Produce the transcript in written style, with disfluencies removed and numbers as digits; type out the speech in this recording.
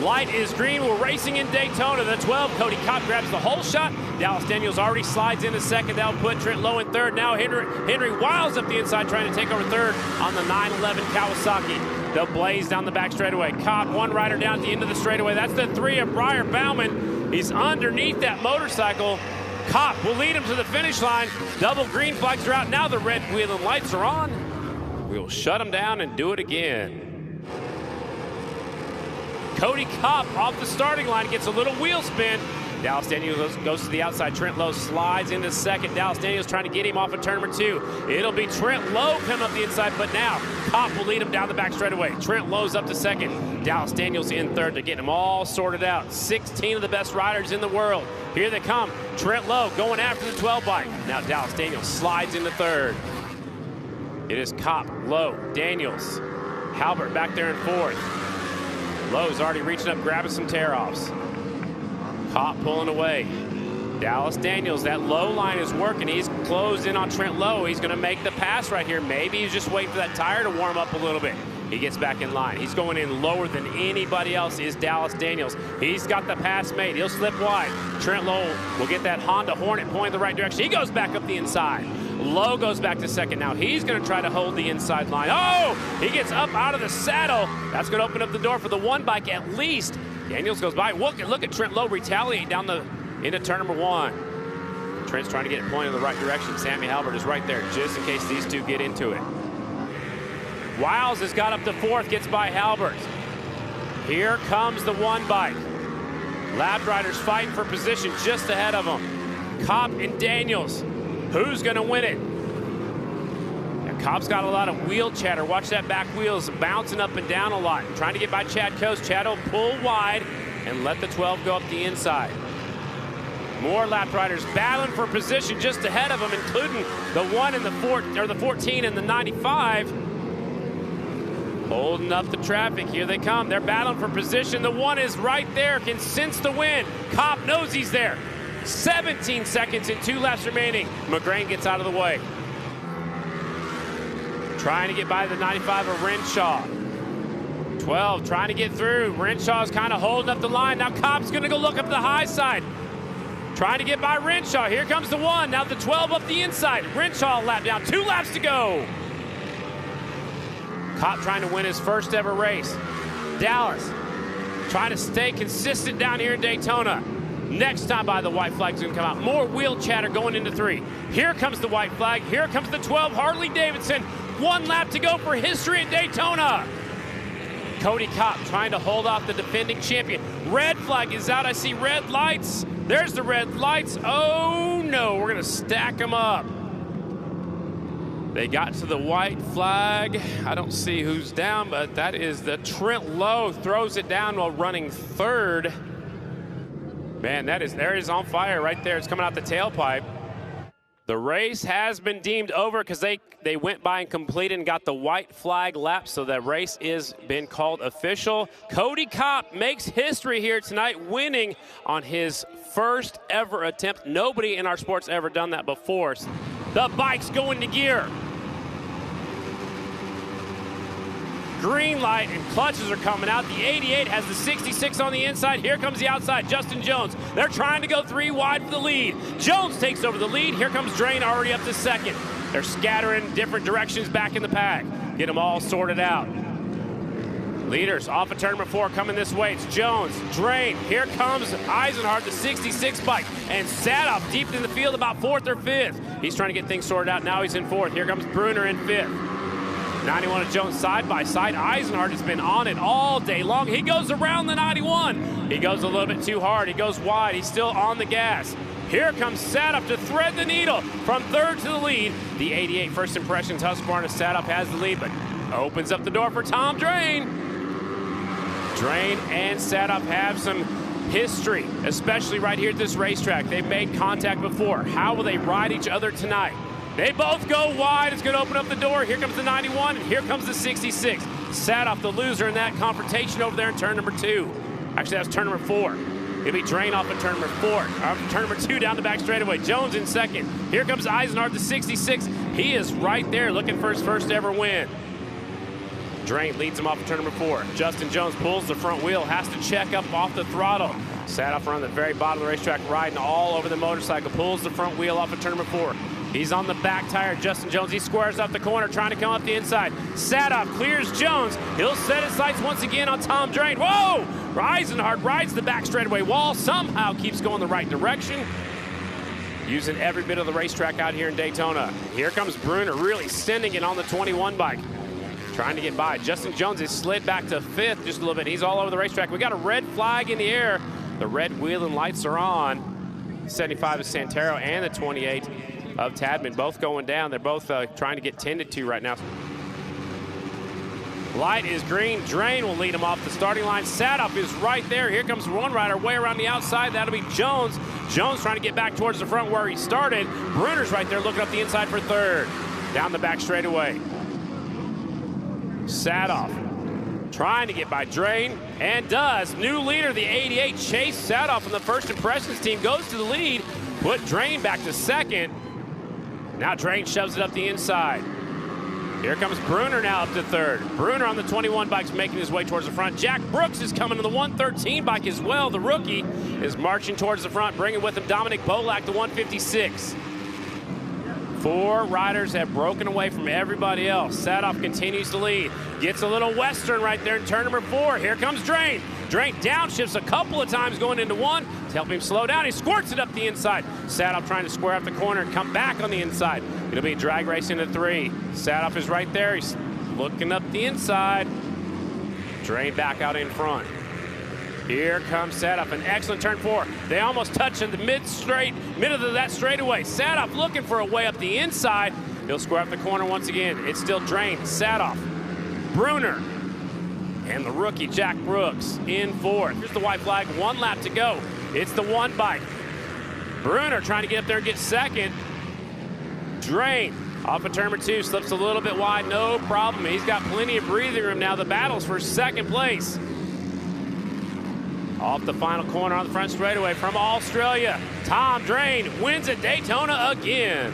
Light is green. We're racing in Daytona. The 12, Cody Kopp grabs the whole shot. Dallas Daniels already slides into second. That'll put Trent Lowe in third. Now Henry Wiles up the inside trying to take over third on the 911 Kawasaki. They'll blaze down the back straightaway. Kopp, one rider down at the end of the straightaway. That's the 3 of Briar Bauman. He's underneath that motorcycle. Kopp will lead him to the finish line. Double green flags are out. Now the red wheel and lights are on. We will shut them down and do it again. Cody Kopp off the starting line, gets a little wheel spin. Dallas Daniels goes to the outside. Trent Lowe slides into second. Dallas Daniels trying to get him off of turn number 2. It'll be Trent Lowe coming up the inside, but now Kopp will lead him down the back straightaway. Trent Lowe's up to second. Dallas Daniels in third to get them all sorted out. 16 of the best riders in the world. Here they come. Trent Lowe going after the 12 bike. Now Dallas Daniels slides into third. It is Kopp, Lowe, Daniels, Halbert back there in fourth. Lowe's already reaching up, grabbing some tear-offs. Kopp pulling away. Dallas Daniels, that low line is working. He's closed in on Trent Lowe. He's going to make the pass right here. Maybe he's just waiting for that tire to warm up a little bit. He gets back in line. He's going in lower than anybody else is Dallas Daniels. He's got the pass made. He'll slip wide. Trent Lowe will get that Honda Hornet pointing the right direction. He goes back up the inside. Lowe goes back to second. Now he's going to try to hold the inside line. Oh, he gets up out of the saddle. That's going to open up the door for the 1 bike at least. Daniels goes by. Look at Trent Lowe retaliate down into turn number 1. Trent's trying to get it pointed in the right direction. Sammy Halbert is right there just in case these two get into it. Wiles has got up to 4th, gets by Halbert. Here comes the 1 bike. Lab riders fighting for position just ahead of them. Kopp and Daniels. Who's going to win it? Now, Kopp's got a lot of wheel chatter. Watch that back wheels bouncing up and down a lot. Trying to get by Chad Coase. Chad will pull wide and let the 12 go up the inside. More lap riders battling for position just ahead of them, including the 1 and the 14 and the 95. Holding up the traffic. Here they come. They're battling for position. The 1 is right there, can sense the win. Kopp knows he's there. 17 seconds and 2 laps remaining. McGrain gets out of the way. Trying to get by the 95 of Renshaw. 12 trying to get through. Renshaw's kind of holding up the line. Now Kopp's going to go look up the high side. Trying to get by Renshaw. Here comes the 1. Now the 12 up the inside. Renshaw lap down. 2 laps to go. Kopp trying to win his first ever race. Dallas trying to stay consistent down here in Daytona. Next time by the white flag's going to come out. More wheel chatter going into 3. Here comes the white flag. Here comes the 12, Harley Davidson. 1 lap to go for history at Daytona. Cody Kopp trying to hold off the defending champion. Red flag is out. I see red lights. There's the red lights. Oh no, we're going to stack them up. They got to the white flag. I don't see who's down, but that is the Trent Lowe throws it down while running 3rd. Man, there is on fire right there. It's coming out the tailpipe. The race has been deemed over because they went by and completed and got the white flag lap, so that race is been called official. Cody Kopp makes history here tonight, winning on his first ever attempt. Nobody in our sport's ever done that before. The bike's going to gear. Green light and clutches are coming out. The 88 has the 66 on the inside. Here comes the outside, Justin Jones. They're trying to go 3 wide for the lead. Jones takes over the lead. Here comes Drain already up to second. They're scattering different directions back in the pack. Get them all sorted out. Leaders off of turn number 4 coming this way. It's Jones, Drain. Here comes Eisenhart, the 66 bike. And Sadoff deep in the field about 4th or 5th. He's trying to get things sorted out. Now he's in 4th. Here comes Bruner in 5th. 91 of Jones side by side. Eisenhart has been on it all day long. He goes around the 91. He goes a little bit too hard. He goes wide. He's still on the gas. Here comes Sadoff to thread the needle from 3rd to the lead. The 88 first impressions, Husqvarna. Sadoff has the lead, but opens up the door for Tom Drain. Drain and Sadoff have some history, especially right here at this racetrack. They've made contact before. How will they ride each other tonight? They both go wide. It's going to open up the door. Here comes the 91, and here comes the 66. Sadoff, the loser in that confrontation over there in turn number 2. Actually, that was turn number 4. It'll be Drain off of turn number 4. Turn number 2 down the back straightaway. Jones in second. Here comes Eisenhart, the 66. He is right there looking for his first ever win. Drain leads him off of turn number 4. Justin Jones pulls the front wheel, has to check up off the throttle. Sadoff around the very bottom of the racetrack, riding all over the motorcycle, pulls the front wheel off of turn number 4. He's on the back tire. Justin Jones, he squares up the corner, trying to come up the inside. Sadoff clears Jones. He'll set his sights once again on Tom Drain. Whoa! Eisenhardt rides the back straightaway wall, somehow keeps going the right direction. Using every bit of the racetrack out here in Daytona. Here comes Bruner, really sending it on the 21 bike. Trying to get by. Justin Jones is slid back to 5th just a little bit. He's all over the racetrack. We got a red flag in the air. The red wheel and lights are on. 75 is Santero and the 28 of Tadman, both going down. They're both trying to get tended to right now. Light is green. Drain will lead him off the starting line. Sadoff is right there. Here comes one rider way around the outside. That'll be Jones. Jones trying to get back towards the front where he started. Bruner's right there looking up the inside for 3rd. Down the back straightaway. Sadoff trying to get by Drain, and does. New leader, the 88, Chase Sadoff from the First Impressions team, goes to the lead, put Drain back to 2nd. Now Drain shoves it up the inside. Here comes Bruner now up to 3rd. Bruner on the 21 bike's making his way towards the front. Jack Brooks is coming to the 113 bike as well. The rookie is marching towards the front, bringing with him Dominic Bolak, the 156. 4 riders have broken away from everybody else. Sadoff continues to lead. Gets a little western right there in turn number 4. Here comes Drain. Drain downshifts a couple of times going into 1 to help him slow down. He squirts it up the inside. Sadoff trying to square up the corner and come back on the inside. It'll be a drag race into 3. Sadoff is right there. He's looking up the inside. Drain back out in front. Here comes Sadoff, an excellent turn 4. They almost touch in the middle of that straightaway. Sadoff looking for a way up the inside. He'll square up the corner once again. It's still Drain, Sadoff, Bruner, and the rookie Jack Brooks in 4th. Here's the white flag, 1 lap to go. It's the 1 bike. Bruner trying to get up there and get 2nd. Drain off of turn number 2, slips a little bit wide, no problem. He's got plenty of breathing room now. The battle's for 2nd place. Off the final corner on the front straightaway from Australia, Tom Drain wins at Daytona again.